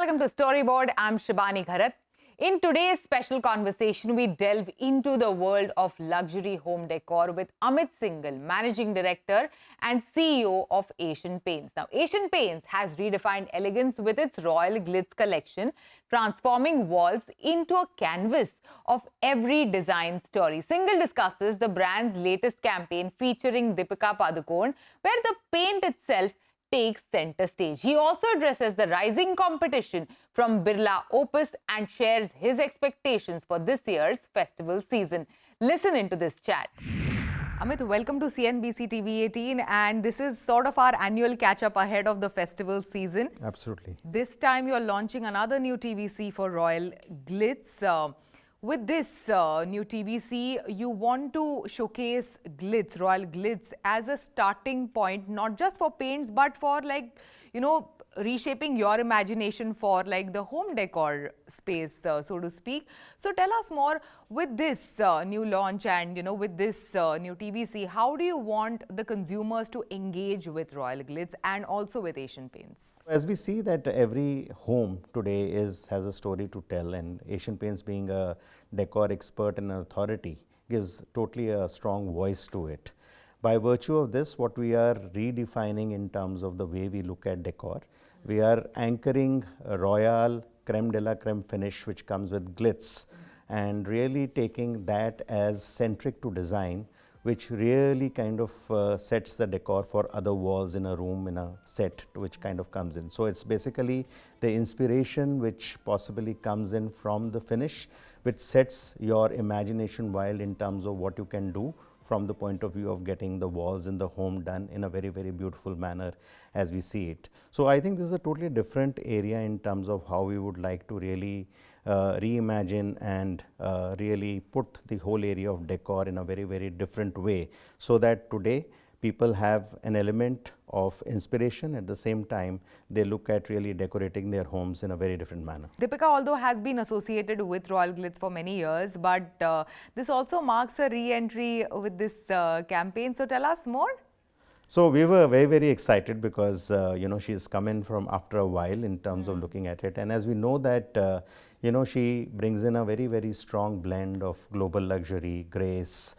welcome to Storyboard. I'm Shibani Gharat. In today's special conversation, we delve into the world of luxury home decor with Amit Syngle, Managing Director and CEO of Asian Paints. Now, Asian Paints has redefined elegance with its Royale Glitz collection, transforming walls into a canvas of every design story. Syngle discusses the brand's latest campaign featuring Deepika Padukone, where the paint itself takes center stage. He also addresses the rising competition from Birla Opus and shares his expectations for this year's festival season. Listen into this chat. Amit, welcome to CNBC TV 18, and this is sort of our annual catch-up ahead of the festival season. Absolutely. This time you're launching another new TVC for Royale Glitz. With this new TVC, you want to showcase Glitz, Royale Glitz, as a starting point, not just for paints, but for reshaping your imagination for the home decor space, so to speak. So tell us more with this new launch and with this new TVC, how do you want the consumers to engage with Royale Glitz and also with Asian Paints? As we see that every home today has a story to tell, and Asian Paints, being a decor expert and an authority, gives totally a strong voice to it. By virtue of this, what we are redefining in terms of the way we look at decor, we are anchoring a royal creme de la creme finish which comes with glitz, and really taking that as centric to design, which really kind of sets the decor for other walls in a room, in a set, which kind of comes in. So it's basically the inspiration which possibly comes in from the finish, which sets your imagination wild in terms of what you can do from the point of view of getting the walls in the home done in a very, very beautiful manner as we see it. So I think this is a totally different area in terms of how we would like to really reimagine and really put the whole area of decor in a very, very different way, so that today people have an element of inspiration. At the same time, they look at really decorating their homes in a very different manner. Deepika, although has been associated with Royale Glitz for many years, but this also marks a re-entry with this campaign. So tell us more. So we were very, very excited because she's come in from after a while in terms of looking at it, and as we know that she brings in a very, very strong blend of global luxury, grace,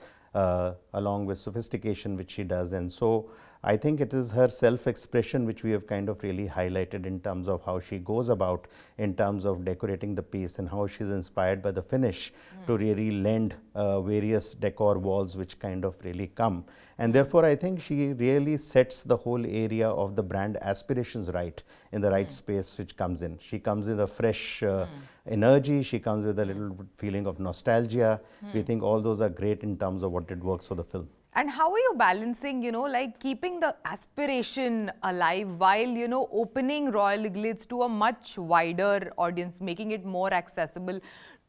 along with sophistication, which she does. And so I think it is her self-expression which we have kind of really highlighted in terms of how she goes about in terms of decorating the piece, and how she's inspired by the finish to really lend various decor walls which kind of really come. And therefore I think she really sets the whole area of the brand aspirations right in the right space which comes in. She comes with a fresh energy, she comes with a little feeling of nostalgia. We think all those are great in terms of what it works for the film. And how are you balancing, keeping the aspiration alive while, opening Royale Glitz to a much wider audience, making it more accessible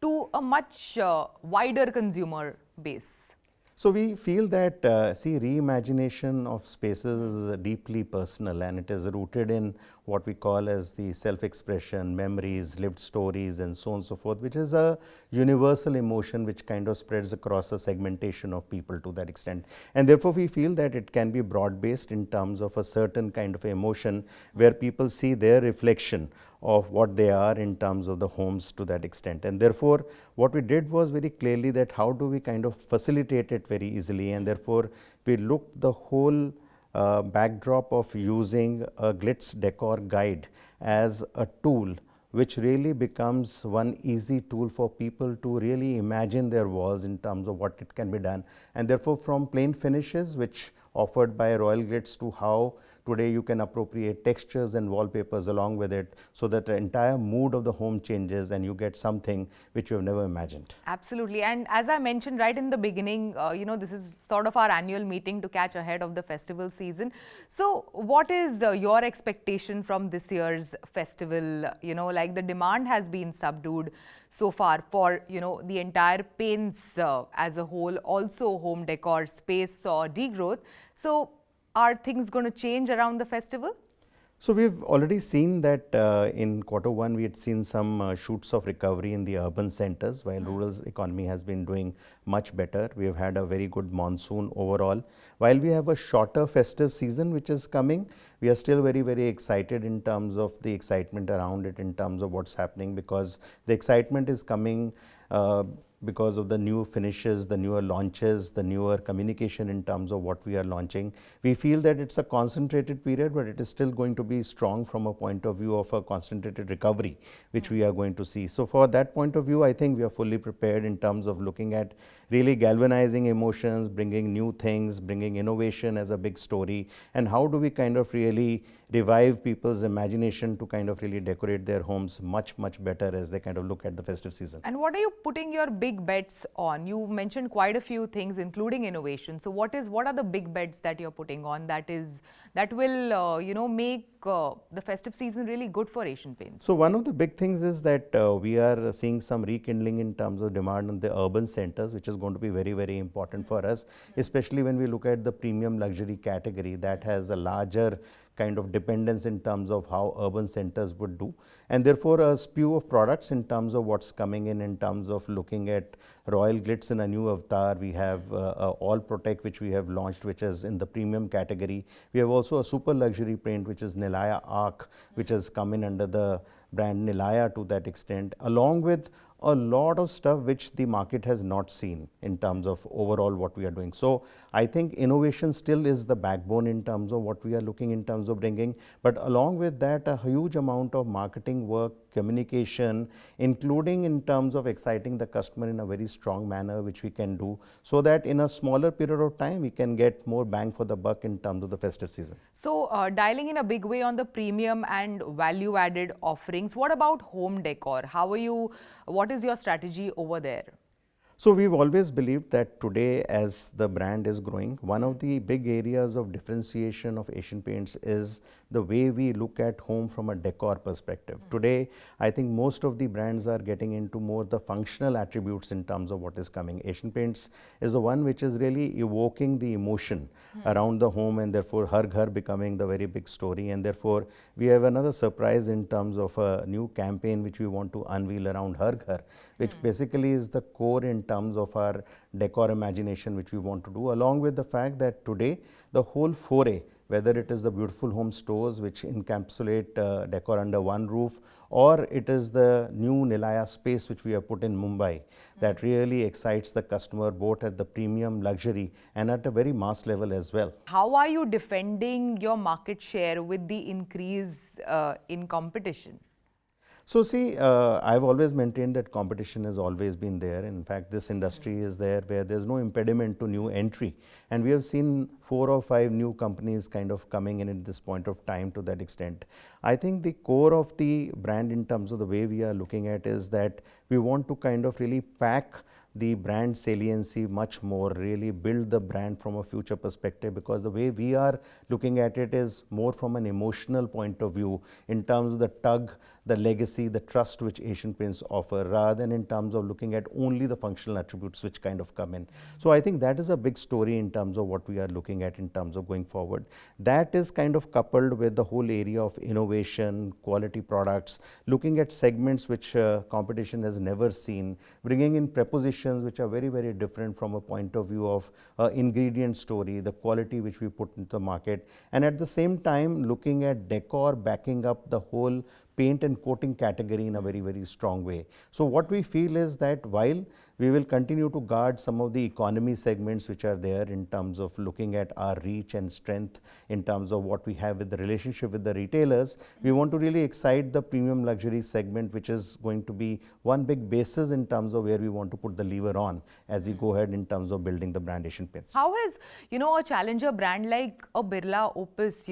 to a much wider consumer base? So we feel that, reimagination of spaces is deeply personal, and it is rooted in what we call as the self-expression, memories, lived stories, and so on and so forth, which is a universal emotion which kind of spreads across a segmentation of people to that extent. And therefore we feel that it can be broad-based in terms of a certain kind of emotion where people see their reflection of what they are in terms of the homes to that extent. And therefore what we did was very clearly that how do we kind of facilitate it very easily, and therefore we looked the whole backdrop of using a Glitz decor guide as a tool which really becomes one easy tool for people to really imagine their walls in terms of what it can be done. And therefore from plain finishes which offered by Royale Glitz to how today you can appropriate textures and wallpapers along with it, so that the entire mood of the home changes and you get something which you have never imagined. Absolutely. And as I mentioned right in the beginning, this is sort of our annual meeting to catch ahead of the festival season. So what is your expectation from this year's festival? The demand has been subdued so far for, the entire paints as a whole. Also home decor space saw degrowth. So are things going to change around the festival? So we've already seen that in Q1 we had seen some shoots of recovery in the urban centers, while rural economy has been doing much better. We have had a very good monsoon overall. While we have a shorter festive season which is coming, we are still very, very excited in terms of the excitement around it, in terms of what's happening, because the excitement is coming because of the new finishes, the newer launches, the newer communication in terms of what we are launching. We feel that it's a concentrated period, but it is still going to be strong from a point of view of a concentrated recovery, which we are going to see. So for that point of view, I think we are fully prepared in terms of looking at really galvanizing emotions, bringing new things, bringing innovation as a big story, and how do we kind of really revive people's imagination to kind of really decorate their homes much, much better as they kind of look at the festive season. And what are you putting your big bets on? You mentioned quite a few things, including innovation. So what are the big bets that you're putting on that will make the festive season really good for Asian Paints? So one of the big things is that we are seeing some rekindling in terms of demand in the urban centers, which is going to be very, very important for us, especially when we look at the premium luxury category that has a larger kind of dependence in terms of how urban centers would do, and therefore a spew of products in terms of what's coming in terms of looking at Royale Glitz in a new avatar. We have All Protect, which we have launched, which is in the premium category. We have also a super luxury paint, which is Nilaya Arc, which has come in under the brand Nilaya to that extent, along with a lot of stuff which the market has not seen in terms of overall what we are doing. So I think innovation still is the backbone in terms of what we are looking in terms of bringing, but along with that a huge amount of marketing work, communication, including in terms of exciting the customer in a very strong manner, which we can do, so that in a smaller period of time we can get more bang for the buck in terms of the festive season. So dialing in a big way on the premium and value added offerings, what about home decor? What is your strategy over there? So we've always believed that today, as the brand is growing, one of the big areas of differentiation of Asian Paints is the way we look at home from a decor perspective. Today, I think most of the brands are getting into more the functional attributes in terms of what is coming. Asian Paints is the one which is really evoking the emotion around the home, and therefore Har Ghar becoming the very big story. And therefore, we have another surprise in terms of a new campaign which we want to unveil around Har Ghar, which basically is the core in terms of our decor imagination which we want to do, along with the fact that today the whole foray, whether it is the beautiful home stores which encapsulate decor under one roof, or it is the new Nilaya space which we have put in Mumbai, that really excites the customer both at the premium luxury and at a very mass level as well. How are you defending your market share with the increase in competition? So see, I've always maintained that competition has always been there. In fact, this industry is there where there's no impediment to new entry. And we have seen 4 or 5 new companies kind of coming in at this point of time to that extent. I think the core of the brand in terms of the way we are looking at is that we want to kind of really pack the brand saliency much more, really build the brand from a future perspective, because the way we are looking at it is more from an emotional point of view in terms of the tug, the legacy, the trust which Asian Paints offer, rather than in terms of looking at only the functional attributes which kind of come in. So I think that is a big story in terms of what we are looking at in terms of going forward. That is kind of coupled with the whole area of innovation, quality products, looking at segments which competition has never seen, bringing in prepositions which are very, very different from a point of view of ingredient story, the quality which we put into the market, and at the same time looking at decor backing up the whole paint and coating category in a very, very strong way. So what we feel is that while we will continue to guard some of the economy segments which are there in terms of looking at our reach and strength in terms of what we have with the relationship with the retailers, we want to really excite the premium luxury segment, which is going to be one big basis in terms of where we want to put the lever on as we go ahead in terms of building the brand Asian Paints. How has, a challenger brand like a Birla Opus,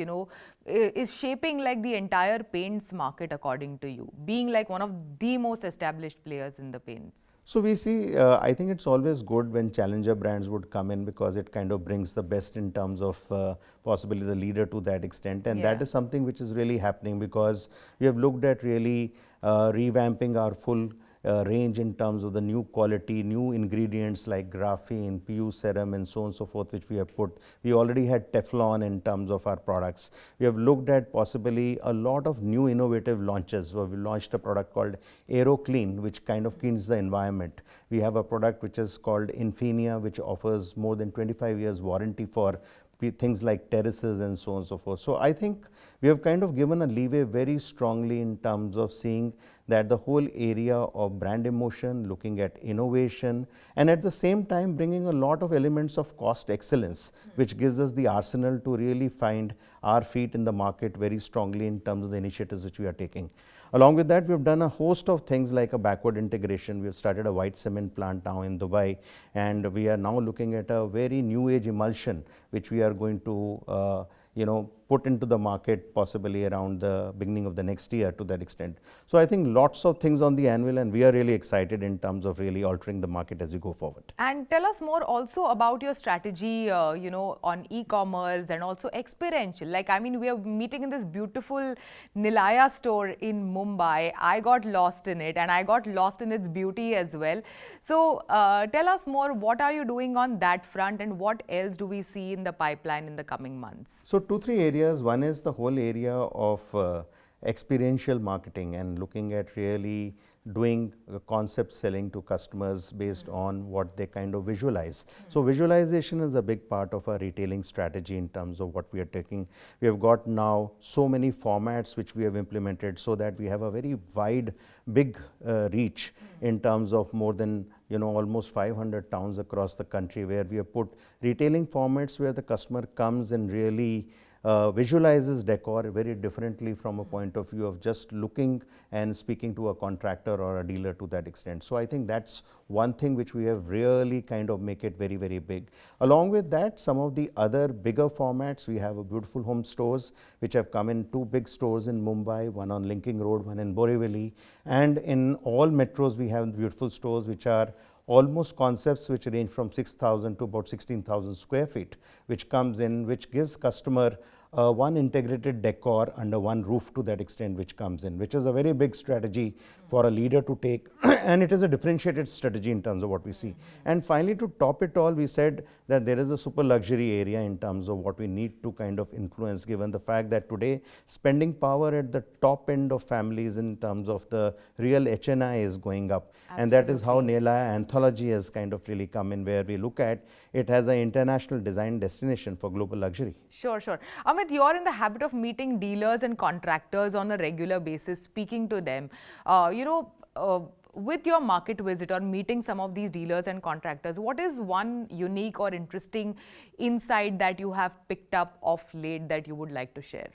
is shaping like the entire paints market according to you, being like one of the most established players in the paints? So we see, I think it's always good when challenger brands would come in, because it kind of brings the best in terms of possibly the leader to that extent. And that is something which is really happening, because we have looked at really revamping our full range in terms of the new quality, new ingredients like graphene, PU serum and so on and so forth, which we have put. We already had Teflon in terms of our products. We have looked at possibly a lot of new innovative launches. So we launched a product called Aero Clean, which kind of cleans the environment. We have a product which is called Infinia, which offers more than 25 years warranty for things like terraces and so on and so forth. So I think we have kind of given a leeway very strongly in terms of seeing that the whole area of brand emotion, looking at innovation, and at the same time bringing a lot of elements of cost excellence, which gives us the arsenal to really find our feet in the market very strongly in terms of the initiatives which we are taking. Along with that, we have done a host of things like a backward integration. We have started a white cement plant now in Dubai, and we are now looking at a very new age emulsion, which we are going to put into the market possibly around the beginning of the next year to that extent. So I think lots of things on the anvil, and we are really excited in terms of really altering the market as we go forward. And tell us more also about your strategy, on e-commerce and also experiential. Like, I mean, we are meeting in this beautiful Nilaya store in Mumbai. I got lost in it, and I got lost in its beauty as well. So tell us more, what are you doing on that front, and what else do we see in the pipeline in the coming months? So 2-3 areas. One is the whole area of experiential marketing and looking at really doing concept selling to customers based on what they kind of visualize. So visualization is a big part of our retailing strategy in terms of what we are taking. We have got now so many formats which we have implemented so that we have a very wide, big reach in terms of more than almost 500 towns across the country, where we have put retailing formats where the customer comes and really visualizes decor very differently from a point of view of just looking and speaking to a contractor or a dealer to that extent. So I think that's one thing which we have really kind of make it very, very big. Along with that, some of the other bigger formats, we have a Beautiful Home stores which have come in 2 big stores in Mumbai, one on Linking Road, one in Borivali, and in all metros we have beautiful stores which are almost concepts which range from 6,000 to about 16,000 square feet, which comes in, which gives customer one integrated decor under one roof to that extent, which comes in, which is a very big strategy for a leader to take, and it is a differentiated strategy in terms of what we see. And finally, to top it all, we said that there is a super luxury area in terms of what we need to kind of influence, given the fact that today spending power at the top end of families in terms of the real HNI is going up. Absolutely. And that is how Nilaya Anthology has kind of really come in, where we look at it as an international design destination for global luxury. Sure, sure. Amit, you are in the habit of meeting dealers and contractors on a regular basis, speaking to them. With your market visit or meeting some of these dealers and contractors, what is one unique or interesting insight that you have picked up of late that you would like to share?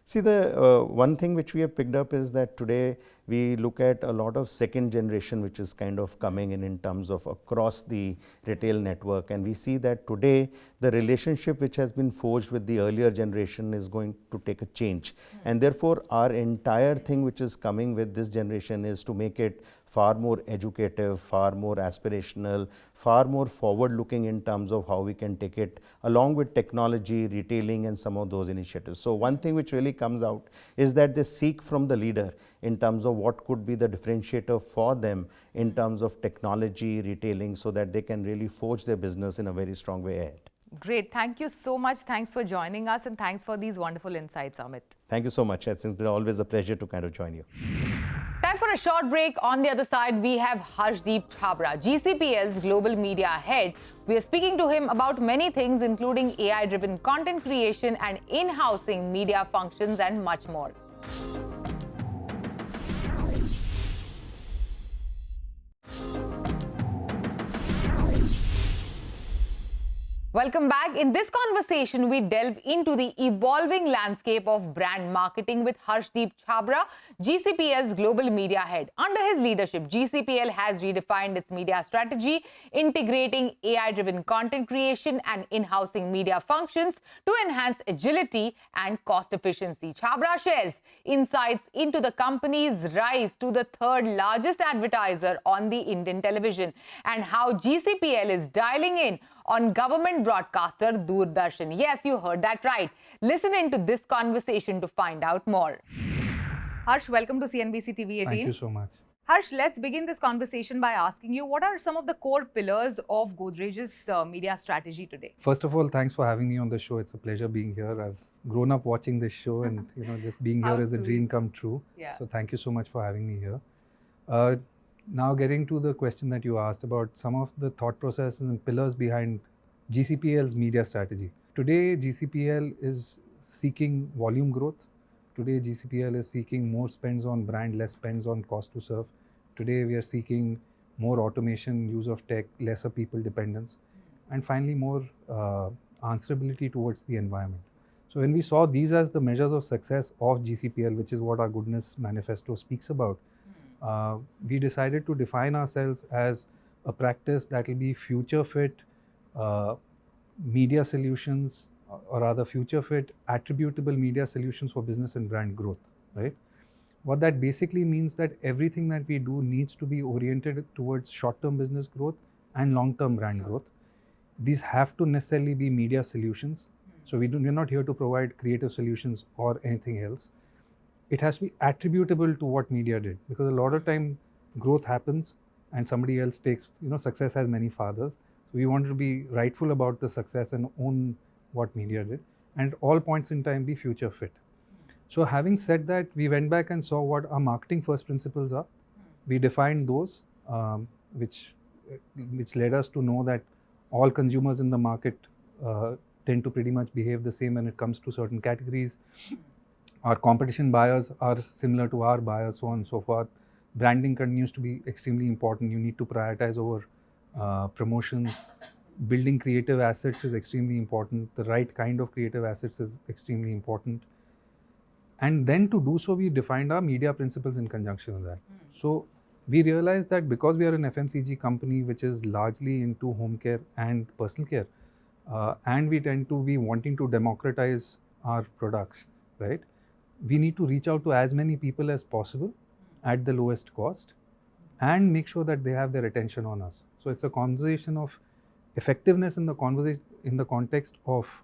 See, the one thing which we have picked up is that today we look at a lot of second generation which is kind of coming in terms of across the retail network, and we see that today the relationship which has been forged with the earlier generation is going to take a change. And therefore our entire thing which is coming with this generation is to make it far more educative, far more aspirational, far more forward looking in terms of how we can take it along with technology, retailing and some of those initiatives. So one thing which really comes out is that they seek from the leader in terms of what could be the differentiator for them in terms of technology, retailing, so that they can really forge their business in a very strong way ahead. Great. Thank you so much. Thanks for joining us, and thanks for these wonderful insights, Amit. Thank you so much. It's been always a pleasure to kind of join you. Time for a short break. On the other side, we have Harshdeep Chhabra, GCPL's global media head. We are speaking to him about many things, including AI-driven content creation and in-housing media functions and much more. Welcome back. In this conversation, we delve into the evolving landscape of brand marketing with Harshdeep Chhabra, GCPL's global media head. Under his leadership, GCPL has redefined its media strategy, integrating AI-driven content creation and in-housing media functions to enhance agility and cost efficiency. Chhabra shares insights into the company's rise to the third largest advertiser on the Indian television and how GCPL is dialing in on government broadcaster Doordarshan. Yes, you heard that right. Listen into this conversation to find out more. Harsh, welcome to CNBC TV 18. Thank you so much. Harsh, let's begin this conversation by asking you, what are some of the core pillars of Godrej's media strategy today? First of all, thanks for having me on the show. It's a pleasure being here. I've grown up watching this show, and just being here is a dream come true. Yeah. So thank you so much for having me here. Now getting to the question that you asked about some of the thought processes and pillars behind GCPL's media strategy. Today, GCPL is seeking volume growth. Today, GCPL is seeking more spends on brand, less spends on cost to serve. Today, we are seeking more automation, use of tech, lesser people dependence, and finally more answerability towards the environment. So when we saw these as the measures of success of GCPL, which is what our Goodness Manifesto speaks about, we decided to define ourselves as a practice that will be future fit media solutions, or rather future fit attributable media solutions for business and brand growth, right? What that basically means that everything that we do needs to be oriented towards short-term business growth and long-term brand growth. These have to necessarily be media solutions. So we're not here to provide creative solutions or anything else. It has to be attributable to what media did, because a lot of time growth happens and somebody else takes, success has many fathers. So we wanted to be rightful about the success and own what media did, and at all points in time be future fit. So having said that, we went back and saw what our marketing first principles are. We defined those, which led us to know that all consumers in the market tend to pretty much behave the same when it comes to certain categories. Our competition buyers are similar to our buyers, so on and so forth. Branding continues to be extremely important. You need to prioritize over promotions. Building creative assets is extremely important. The right kind of creative assets is extremely important. And then to do so, we defined our media principles in conjunction with that. So we realized that because we are an FMCG company which is largely into home care and personal care, and we tend to be wanting to democratize our products, right? We need to reach out to as many people as possible at the lowest cost and make sure that they have their attention on us. So it's a conversation of effectiveness in the context of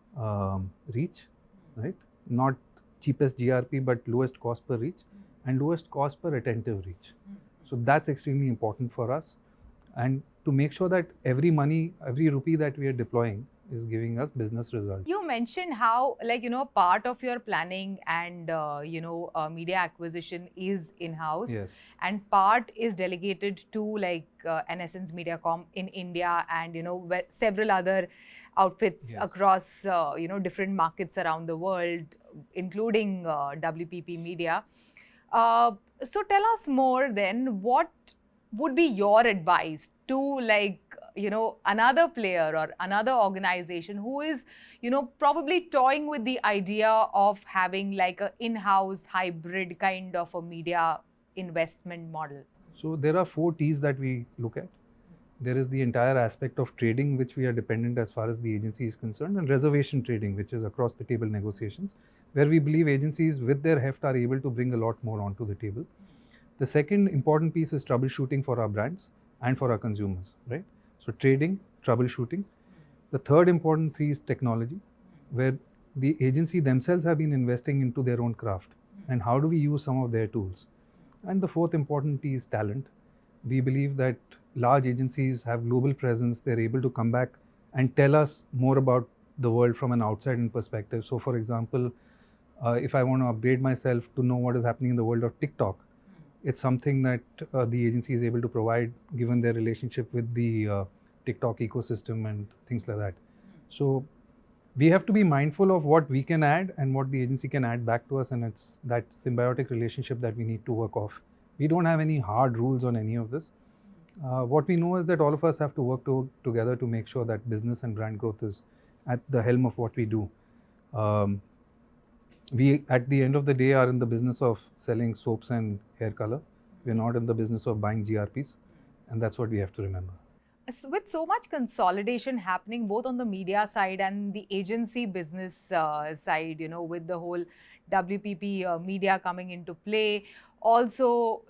reach, right? Not cheapest GRP, but lowest cost per reach and lowest cost per attentive reach. So that's extremely important for us, and to make sure that every rupee that we are deploying is giving us business results. You mentioned how, part of your planning and, media acquisition is in-house. Yes. And part is delegated to an Essence Mediacom in India and, several other outfits across, different markets around the world, including WPP Media. So tell us more then, what would be your advice to another player or another organization who is, probably toying with the idea of having an in-house hybrid kind of a media investment model? So there are 4 T's that we look at. There is the entire aspect of trading, which we are dependent as far as the agency is concerned, and reservation trading, which is across the table negotiations, where we believe agencies with their heft are able to bring a lot more onto the table. The second important piece is troubleshooting for our brands and for our consumers, right? So trading, troubleshooting. The third important 3 is technology, where the agency themselves have been investing into their own craft, and how do we use some of their tools. And the fourth important T is talent. We believe that large agencies have global presence. They're able to come back and tell us more about the world from an outside-in perspective. So for example, if I want to upgrade myself to know what is happening in the world of TikTok, it's something that the agency is able to provide given their relationship with the TikTok ecosystem and things like that. So we have to be mindful of what we can add and what the agency can add back to us, and it's that symbiotic relationship that we need to work off. We don't have any hard rules on any of this. What we know is that all of us have to work together to make sure that business and brand growth is at the helm of what we do. We, at the end of the day, are in the business of selling soaps and hair color. We're not in the business of buying GRPs, and that's what we have to remember. With so much consolidation happening both on the media side and the agency business side, with the whole WPP media coming into play, also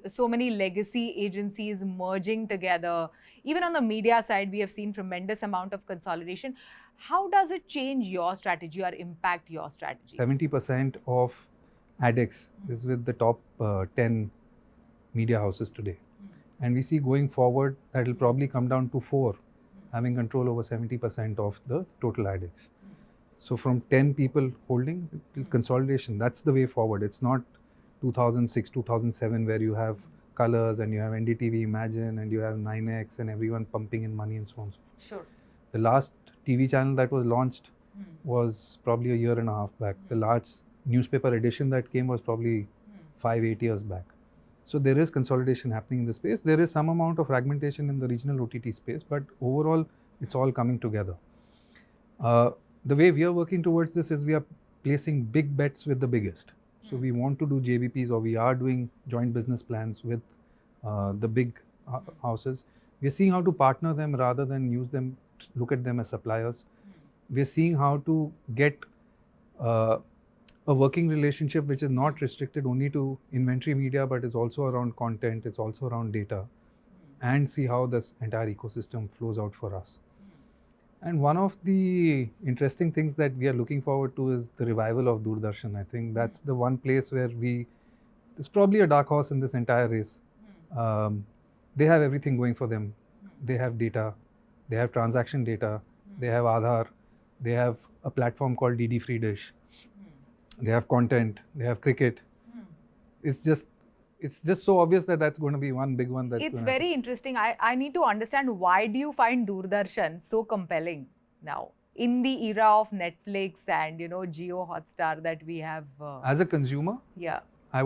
so many legacy agencies merging together. Even on the media side, we have seen tremendous amount of consolidation. How does it change your strategy or impact your strategy? 70% of ADEX is with the top 10 media houses today. And we see going forward that will probably come down to 4, having control over 70% of the total addicts. So from 10 people holding, consolidation, that's the way forward. It's not 2006, 2007 where you have colors and you have NDTV Imagine and you have 9X and everyone pumping in money and so on and so forth. Sure. The last TV channel that was launched was probably a year and a half back. The large newspaper edition that came was probably 5-8 years back. So there is consolidation happening in the space. There is some amount of fragmentation in the regional OTT space, but overall it's all coming together. The way we are working towards this is we are placing big bets with the biggest. So we want to do JBPs, or we are doing joint business plans with the big houses. We are seeing how to partner them rather than use them, look at them as suppliers. We are seeing how to get a working relationship which is not restricted only to inventory media, but is also around content, it's also around data, and see how this entire ecosystem flows out for us. And one of the interesting things that we are looking forward to is the revival of Doordarshan. I think that's the one place where there's probably a dark horse in this entire race. They have everything going for them. They have data, they have transaction data, they have Aadhaar, they have a platform called DD Free Dish, they have content, they have cricket. It's just so obvious that that's going to be one big one. It's very interesting. I need to understand, why do you find Doordarshan so compelling now in the era of Netflix and Jio Hotstar that we have? As a consumer, yeah, I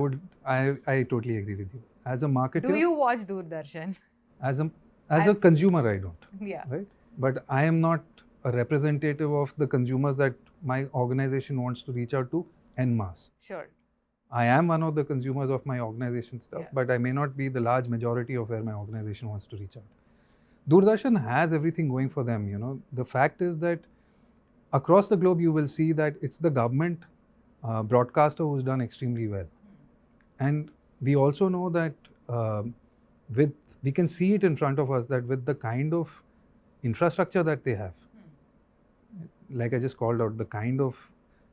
totally agree with you. As a marketer, do you watch Doordarshan? As a consumer, I don't. Yeah. Right. But I am not a representative of the consumers that my organization wants to reach out to en masse. Sure. I am one of the consumers of my organization stuff, Yeah. but I may not be the large majority of where my organization wants to reach out. Doordarshan has everything going for them. The fact is that across the globe, you will see that it's the government broadcaster who's done extremely well. And we also know that we can see it in front of us that with the kind of infrastructure that they have, like I just called out, the kind of,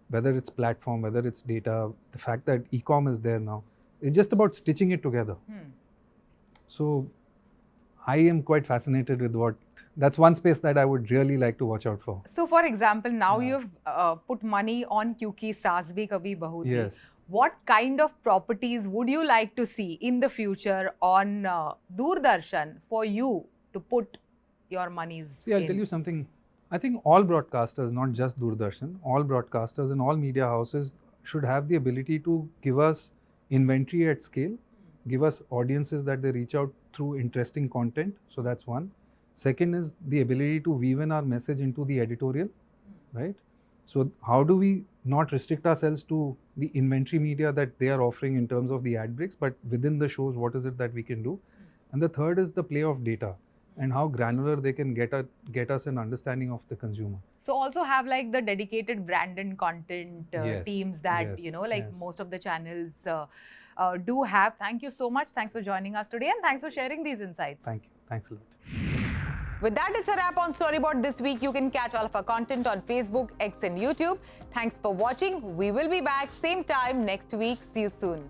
whether it's platform, whether it's data, the fact that e-com is there now, it's just about stitching it together. So I am quite fascinated with that's one space that I would really like to watch out for. So for example, now you've put money on Kyunki Saas Bhi Kabhi Bahu Thi. Yes. What kind of properties would you like to see in the future on Doordarshan for you to put your monies See, I'll tell you something. I think all broadcasters, not just Doordarshan, all broadcasters and all media houses should have the ability to give us inventory at scale, give us audiences that they reach out through interesting content. So that's one. Second is the ability to weave in our message into the editorial, right? So how do we not restrict ourselves to the inventory media that they are offering in terms of the ad breaks, but within the shows, what is it that we can do? And the third is the play of data and how granular they can get us an understanding of the consumer. So also have like the dedicated brand and content Yes, teams that, yes, like yes. most of the channels do have. Thank you so much. Thanks for joining us today and thanks for sharing these insights. Thank you. Thanks a lot. With that, it's a wrap on Storyboard this week. You can catch all of our content on Facebook, X and YouTube. Thanks for watching. We will be back same time next week. See you soon.